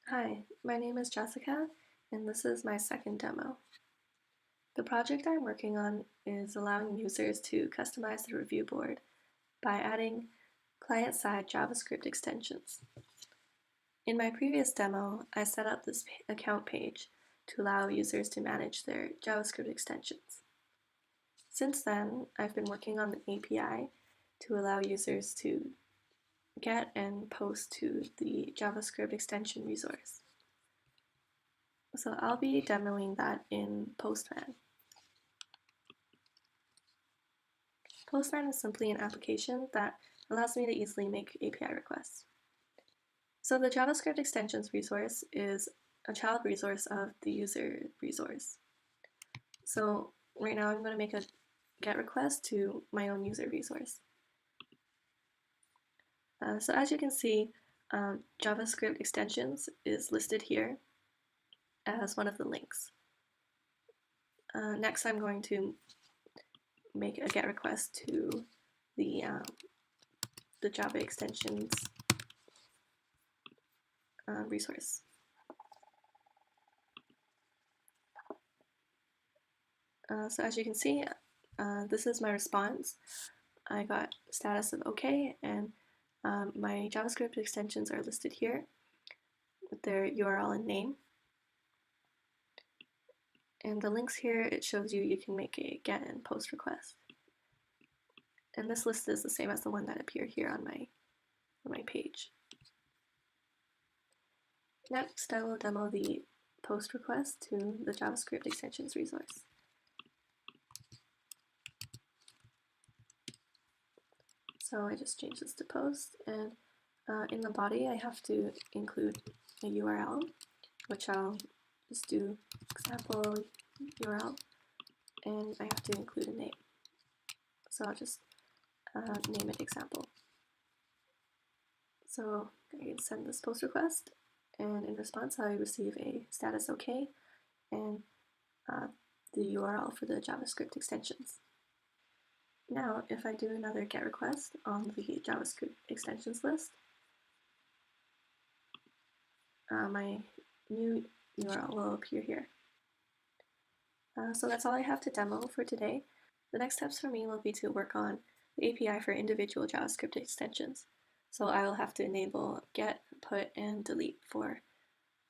Hi, my name is Jessica, and this is my second demo. The project I'm working on is allowing users to customize the review board by adding client-side JavaScript extensions. In my previous demo, I set up this account page to allow users to manage their JavaScript extensions. Since then, I've been working on the API to allow users to get and post to the JavaScript extension resource. So I'll be demoing that in Postman. Postman is simply an application that allows me to easily make API requests. So the JavaScript extensions resource is a child resource of the user resource. So right now I'm going to make a GET request to my own user resource. So as you can see, JavaScript extensions is listed here as one of the links. Next, I'm going to make a GET request to the Java extensions resource. So as you can see, this is my response. I got status of OK, and my JavaScript extensions are listed here with their URL and name. And the links here, it shows you can make a GET and POST request. And this list is the same as the one that appeared here on my page. Next, I will demo the POST request to the JavaScript extensions resource. So I just change this to post, and in the body I have to include a URL, which I'll just do example URL, and I have to include a name. So I'll just name it example. So I can send this post request, and in response I receive a status OK and the URL for the JavaScript extensions. Now, if I do another GET request on the JavaScript extensions list, my new URL will appear here. So that's all I have to demo for today. The next steps for me will be to work on the API for individual JavaScript extensions. So I will have to enable get, put, and delete for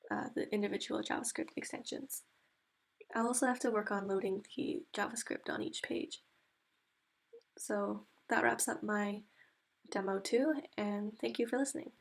the individual JavaScript extensions. I'll also have to work on loading the JavaScript on each page. So that wraps up my demo 2, and thank you for listening.